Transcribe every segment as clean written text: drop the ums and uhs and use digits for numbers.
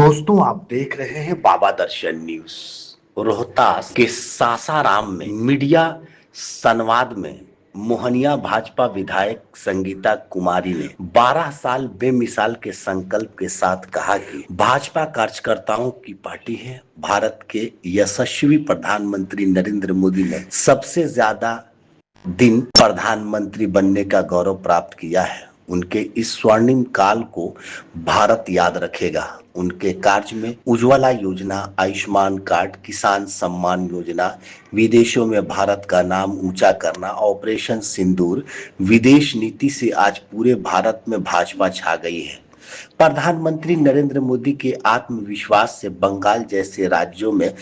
दोस्तों, आप देख रहे हैं बाबा दर्शन न्यूज। रोहतास के सासाराम में मीडिया संवाद में मोहनिया भाजपा विधायक संगीता कुमारी ने 12 साल बेमिसाल के संकल्प के साथ कहा कि भाजपा कार्यकर्ताओं की पार्टी है। भारत के यशस्वी प्रधानमंत्री नरेंद्र मोदी ने सबसे ज्यादा दिन प्रधानमंत्री बनने का गौरव प्राप्त किया है। उनके इस स्वर्णिम काल को भारत याद रखेगा। उनके कार्य में उज्ज्वला योजना, आयुष्मान कार्ड, किसान सम्मान योजना, विदेशों में भारत का नाम ऊंचा करना, ऑपरेशन सिंदूर, विदेश नीति से आज पूरे भारत में भाजपा छा गई है। प्रधानमंत्री नरेंद्र मोदी के आत्मविश्वास से बंगाल जैसे राज्यों में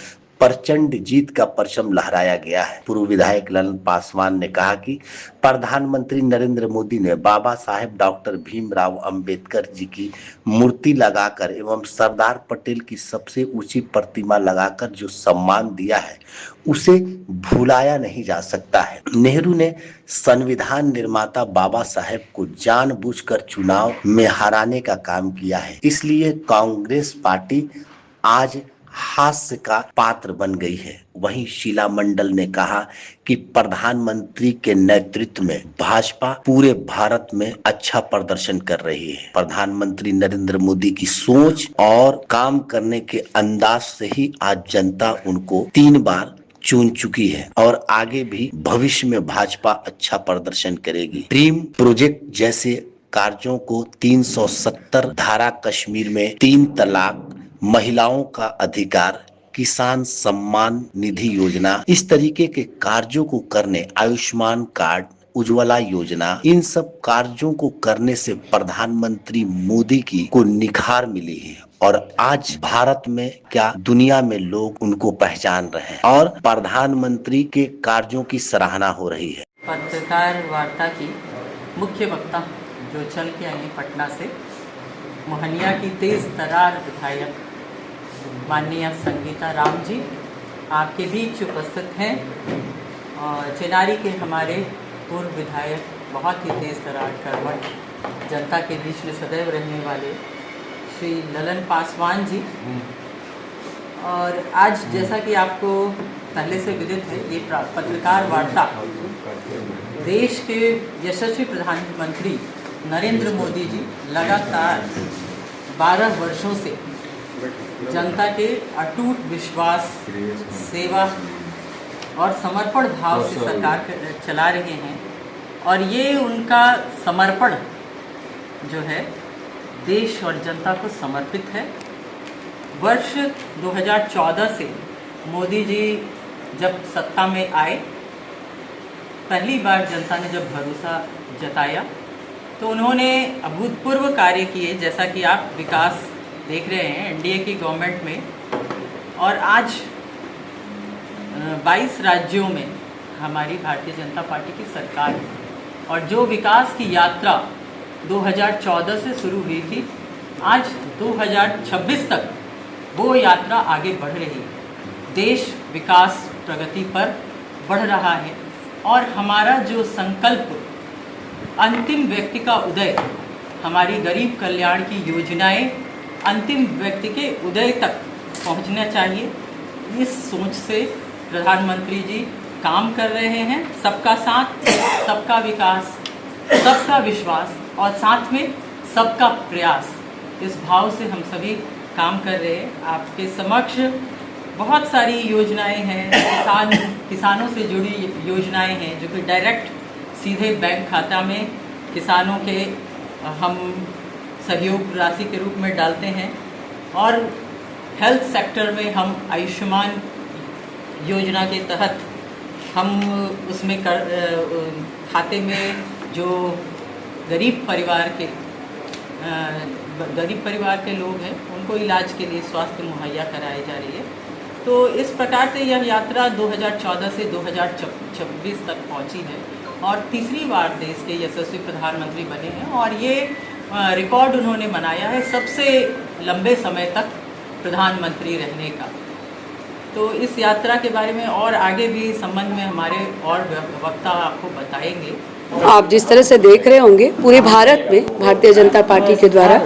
प्रचंड जीत का परचम लहराया गया है। पूर्व विधायक ललन पासवान ने कहा कि प्रधानमंत्री नरेंद्र मोदी ने बाबा साहेब डॉक्टर भीमराव अंबेडकर जी की मूर्ति लगाकर एवं सरदार पटेल की सबसे ऊंची प्रतिमा लगाकर जो सम्मान दिया है उसे भुलाया नहीं जा सकता है। नेहरू ने संविधान निर्माता बाबा साहेब को जानबूझकर चुनाव में हराने का काम किया है। इसलिए कांग्रेस पार्टी आज हास्य का पात्र बन गई है। वहीं शीला मंडल ने कहा कि प्रधानमंत्री के नेतृत्व में भाजपा पूरे भारत में अच्छा प्रदर्शन कर रही है। प्रधानमंत्री नरेंद्र मोदी की सोच और काम करने के अंदाज से ही आज जनता उनको 3 बार चुन चुकी है और आगे भी भविष्य में भाजपा अच्छा प्रदर्शन करेगी। ड्रीम प्रोजेक्ट जैसे कार्यों को 370 धारा, कश्मीर में 3 तलाक, महिलाओं का अधिकार, किसान सम्मान निधि योजना, इस तरीके के कार्यों को करने, आयुष्मान कार्ड, उज्ज्वला योजना, इन सब कार्यों को करने से प्रधानमंत्री मोदी की को निखार मिली है और आज भारत में क्या दुनिया में लोग उनको पहचान रहे हैं और प्रधानमंत्री के कार्यों की सराहना हो रही है। पत्रकार वार्ता की मुख्य वक्ता जो चल के आई पटना से, मोहनिया की तेज तरार विधायक माननीय संगीता राम जी आपके बीच उपस्थित हैं और चिनारी के हमारे पूर्व विधायक, बहुत ही तेज तरार कर्मठ, जनता के बीच में सदैव रहने वाले श्री ललन पासवान जी। और आज जैसा कि आपको पहले से विदित है, ये पत्रकार वार्ता देश के यशस्वी प्रधानमंत्री नरेंद्र मोदी जी लगातार 12 वर्षों से जनता के अटूट विश्वास, सेवा और समर्पण भाव से सरकार चला रहे हैं और ये उनका समर्पण जो है देश और जनता को समर्पित है। वर्ष 2014 से मोदी जी जब सत्ता में आए, पहली बार जनता ने जब भरोसा जताया तो उन्होंने अभूतपूर्व कार्य किए, जैसा कि आप विकास देख रहे हैं एनडीए की गवर्नमेंट में। और आज 22 राज्यों में हमारी भारतीय जनता पार्टी की सरकार है और जो विकास की यात्रा 2014 से शुरू हुई थी, आज 2026 तक वो यात्रा आगे बढ़ रही है। देश विकास प्रगति पर बढ़ रहा है और हमारा जो संकल्प अंतिम व्यक्ति का उदय, हमारी गरीब कल्याण की योजनाएं अंतिम व्यक्ति के उदय तक पहुंचना चाहिए, इस सोच से प्रधानमंत्री जी काम कर रहे हैं। सबका साथ, सबका विकास, सबका विश्वास और साथ में सबका प्रयास, इस भाव से हम सभी काम कर रहे हैं। आपके समक्ष बहुत सारी योजनाएं हैं, किसानों से जुड़ी योजनाएं हैं जो कि डायरेक्ट सीधे बैंक खाता में किसानों के हम सहयोग राशि के रूप में डालते हैं। और हेल्थ सेक्टर में हम आयुष्मान योजना के तहत हम उसमें खाते में जो गरीब परिवार के लोग हैं उनको इलाज के लिए स्वास्थ्य मुहैया कराई जा रही है। तो इस प्रकार से यह यात्रा 2014 से 2026 तक पहुंची है और तीसरी बार देश के यशस्वी प्रधानमंत्री बने हैं और ये रिकॉर्ड उन्होंने बनाया है सबसे लंबे समय तक प्रधानमंत्री रहने का। तो इस यात्रा के बारे में और आगे भी इस संबंध में हमारे और वक्ता आपको बताएंगे। आप जिस तरह से देख रहे होंगे पूरे भारत में भारतीय जनता पार्टी के द्वारा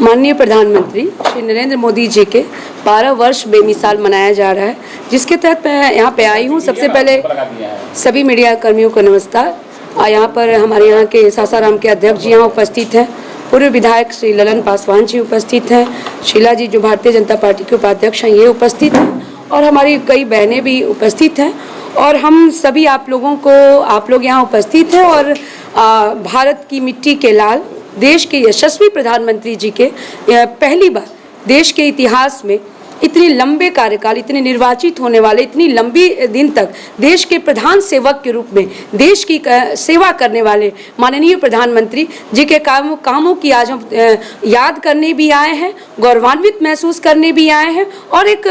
माननीय प्रधानमंत्री श्री नरेंद्र मोदी जी के 12 वर्ष बेमिसाल मनाया जा रहा है, जिसके तहत मैं यहाँ पे आई हूँ। सबसे पहले सभी मीडिया कर्मियों को नमस्कार। यहाँ पर हमारे यहाँ के सासाराम के अध्यक्ष जी यहाँ उपस्थित हैं, पूर्व विधायक श्री ललन पासवान जी उपस्थित हैं, शीला जी जो भारतीय जनता पार्टी के उपाध्यक्ष हैं ये उपस्थित हैं, और हमारी कई बहनें भी उपस्थित हैं, और हम सभी आप लोग यहाँ उपस्थित हैं। और भारत की मिट्टी के लाल देश के यशस्वी प्रधानमंत्री जी के पहली बार देश के इतिहास में इतने लंबे कार्यकाल, इतने निर्वाचित होने वाले, इतनी लंबी दिन तक देश के प्रधान सेवक के रूप में देश की सेवा करने वाले माननीय प्रधानमंत्री जी के कामों की आज हम याद करने भी आए हैं, गौरवान्वित महसूस करने भी आए हैं। और एक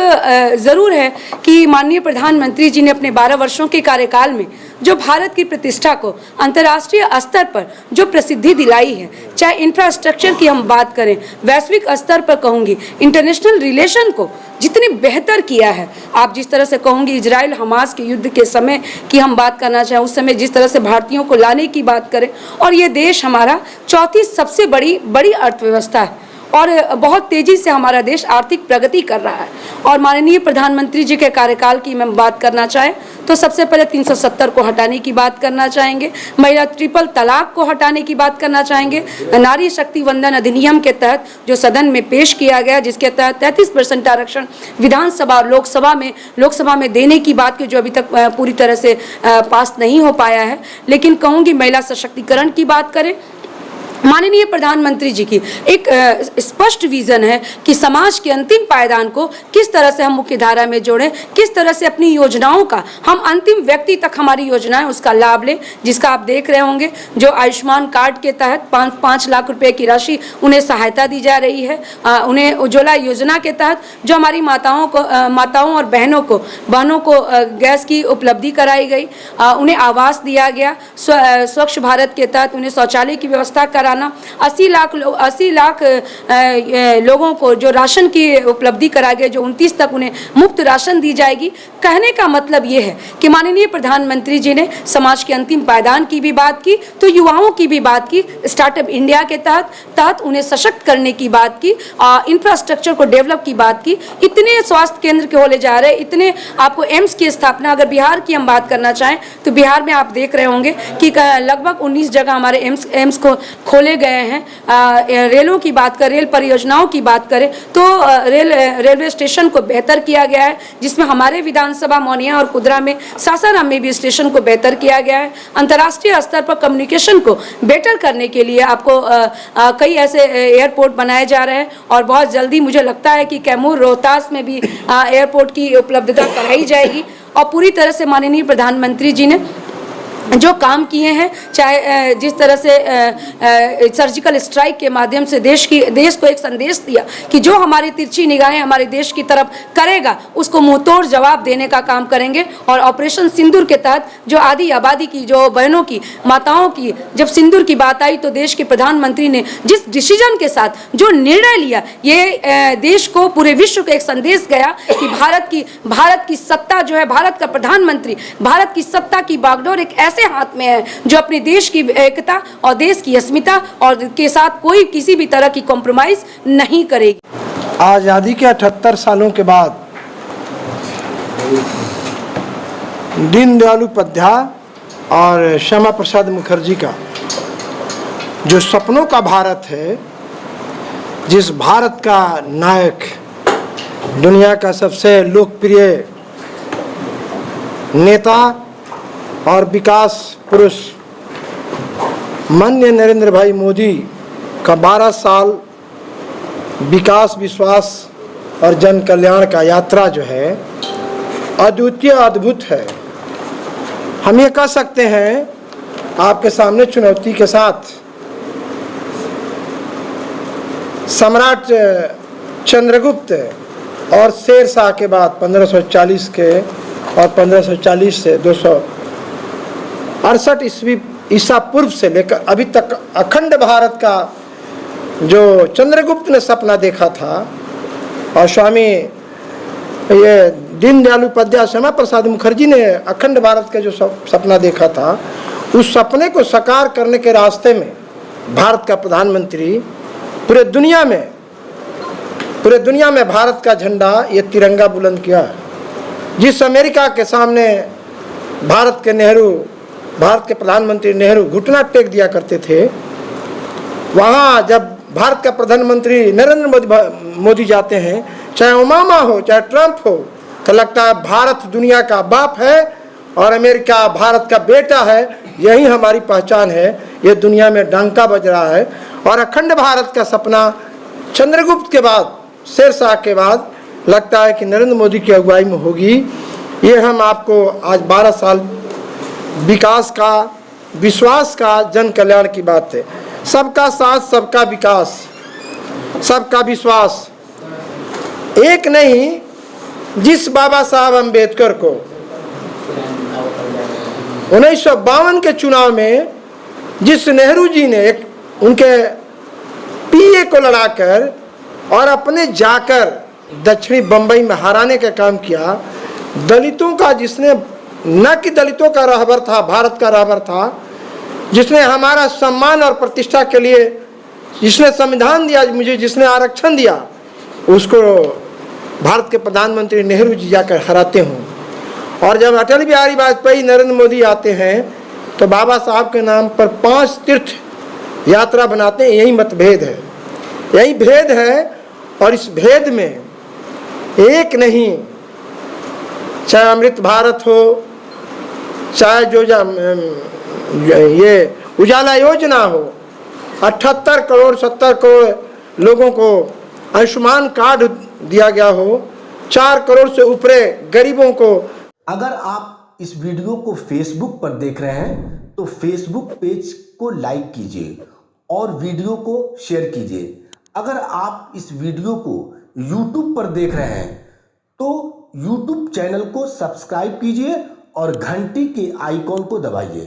ज़रूर है कि माननीय प्रधानमंत्री जी ने अपने 12 वर्षों के कार्यकाल में जो भारत की प्रतिष्ठा को अंतर्राष्ट्रीय स्तर पर जो प्रसिद्धि दिलाई है, चाहे इंफ्रास्ट्रक्चर की हम बात करें, वैश्विक स्तर पर कहूँगी इंटरनेशनल रिलेशन को जितने बेहतर किया है। आप जिस तरह से कहूँगी इजराइल हमास के युद्ध के समय की हम बात करना चाहें, उस समय जिस तरह से भारतीयों को लाने की बात करें, और ये देश हमारा चौथी सबसे बड़ी अर्थव्यवस्था है और बहुत तेज़ी से हमारा देश आर्थिक प्रगति कर रहा है। और माननीय प्रधानमंत्री जी के कार्यकाल की मैं बात करना चाहें तो सबसे पहले 370 को हटाने की बात करना चाहेंगे, महिला ट्रिपल तलाक को हटाने की बात करना चाहेंगे, नारी शक्ति वंदन अधिनियम के तहत जो सदन में पेश किया गया, जिसके तहत 33% आरक्षण विधानसभा और लोकसभा में देने की बात की जो अभी तक पूरी तरह से पास नहीं हो पाया है। लेकिन कहूँगी महिला सशक्तिकरण की बात करें, माननीय प्रधानमंत्री जी की एक स्पष्ट विजन है कि समाज के अंतिम पायदान को किस तरह से हम मुख्य धारा में जोड़ें, किस तरह से अपनी योजनाओं का हम अंतिम व्यक्ति तक हमारी योजनाएं उसका लाभ लें, जिसका आप देख रहे होंगे जो आयुष्मान कार्ड के तहत 5 लाख रुपए की राशि उन्हें सहायता दी जा रही है। उन्हें उज्ज्वला योजना के तहत जो हमारी माताओं और बहनों को गैस की उपलब्धि कराई गई, उन्हें आवास दिया गया, स्वच्छ भारत के तहत उन्हें शौचालय की व्यवस्था करा 80 लाख लोगों को जो राशन की उपलब्धि कराई गई, जो 29 तक उन्हें मुफ्त राशन दी जाएगी। कहने का मतलब ये है कि माननीय प्रधानमंत्री जी ने समाज के अंतिम पायदान की भी बात की, तो युवाओं की भी बात की, स्टार्टअप इंडिया के तहत उन्हें सशक्त करने की बात की, इंफ्रास्ट्रक्चर को डेवलप की बात की। इतने स्वास्थ्य केंद्र के होने जा रहे, इतने आपको एम्स की स्थापना, अगर बिहार की हम बात करना चाहें तो बिहार में आप देख रहे होंगे कि लगभग 19 जगह हमारे एम्स को खोले गए हैं। रेलों की बात करें, रेल परियोजनाओं की बात करें तो रेलवे स्टेशन को बेहतर किया गया है, जिसमें हमारे विधानसभा मोनिया और कुदरा में, सासाराम में भी स्टेशन को बेहतर किया गया है। अंतर्राष्ट्रीय स्तर पर कम्युनिकेशन को बेटर करने के लिए आपको कई ऐसे एयरपोर्ट बनाए जा रहे हैं, और बहुत जल्दी मुझे लगता है कि कैमूर रोहतास में भी एयरपोर्ट की उपलब्धता कराई जाएगी। और पूरी तरह से माननीय प्रधानमंत्री जी ने जो काम किए हैं, चाहे जिस तरह से सर्जिकल स्ट्राइक के माध्यम से देश को एक संदेश दिया कि जो हमारी तिरछी निगाहें हमारे देश की तरफ करेगा उसको मुंहतोड़ जवाब देने का काम करेंगे। और ऑपरेशन सिंदूर के तहत जो आधी आबादी की, जो बहनों की, माताओं की जब सिंदूर की बात आई तो देश के प्रधानमंत्री ने जिस डिसीजन के साथ जो निर्णय लिया, ये देश को, पूरे विश्व को एक संदेश गया कि भारत की सत्ता जो है, भारत का प्रधानमंत्री, भारत की सत्ता की बागडोर एक ऐसे हाथ में है जो अपने देश की एकता और देश की अस्मिता और के साथ कोई किसी भी तरह की कॉम्प्रोमाइज नहीं करेगी। आज़ादी के 78 सालों के बाद दीनदयाल उपाध्याय और श्यामा प्रसाद मुखर्जी का जो सपनों का भारत है, जिस भारत का नायक, दुनिया का सबसे लोकप्रिय नेता और विकास पुरुष माननीय नरेंद्र भाई मोदी का 12 साल विकास, विश्वास और जन कल्याण का यात्रा जो है अद्वितीय, अद्भुत है। हम ये कह सकते हैं आपके सामने चुनौती के साथ, सम्राट चंद्रगुप्त और शेरशाह के बाद 1540 के और 1540 से 268 ईसा पूर्व से लेकर अभी तक अखंड भारत का जो चंद्रगुप्त ने सपना देखा था और स्वामी ये दीनदयाल उपाध्याय श्यामा प्रसाद मुखर्जी ने अखंड भारत का जो सपना देखा था, उस सपने को साकार करने के रास्ते में भारत का प्रधानमंत्री पूरे दुनिया में भारत का झंडा, ये तिरंगा बुलंद किया है। जिस अमेरिका के सामने भारत के प्रधानमंत्री नेहरू घुटना टेक दिया करते थे, वहाँ जब भारत का प्रधानमंत्री नरेंद्र मोदी जाते हैं, चाहे ओबामा हो चाहे ट्रंप हो, तो लगता है भारत दुनिया का बाप है और अमेरिका भारत का बेटा है। यही हमारी पहचान है। ये दुनिया में डंका बज रहा है। और अखंड भारत का सपना चंद्रगुप्त के बाद, शेरशाह के बाद लगता है कि नरेंद्र मोदी की अगुवाई में होगी। ये हम आपको आज 12 साल विकास का, विश्वास का, जन कल्याण की बात है। सबका साथ, सबका विकास, सबका विश्वास। एक नहीं, जिस बाबा साहब अम्बेडकर को 1952 के चुनाव में जिस नेहरू जी ने उनके पीए को लड़ाकर और अपने जाकर दक्षिणी बंबई में हराने का काम किया, दलितों का जिसने, न कि दलितों का रहबर था, भारत का रहबर था, जिसने हमारा सम्मान और प्रतिष्ठा के लिए जिसने संविधान दिया, मुझे जिसने आरक्षण दिया, उसको भारत के प्रधानमंत्री नेहरू जी जाकर हराते हों। और जब अटल बिहारी वाजपेयी, नरेंद्र मोदी आते हैं तो बाबा साहब के नाम पर 5 तीर्थ यात्रा बनाते हैं। यही मतभेद है, यही भेद है। और इस भेद में एक नहीं, चाहे अमृत भारत हो, चाहे जो ये उजाला योजना हो, 78 करोड़ 70 करोड़ लोगों को आयुष्मान कार्ड दिया गया हो, 4 करोड़ से ऊपर गरीबों को। अगर आप इस वीडियो को फेसबुक पर देख रहे हैं तो फेसबुक पेज को लाइक कीजिए और वीडियो को शेयर कीजिए। अगर आप इस वीडियो को यूट्यूब पर देख रहे हैं तो यूट्यूब चैनल को सब्सक्राइब कीजिए और घंटी के आइकॉन को दबाइए।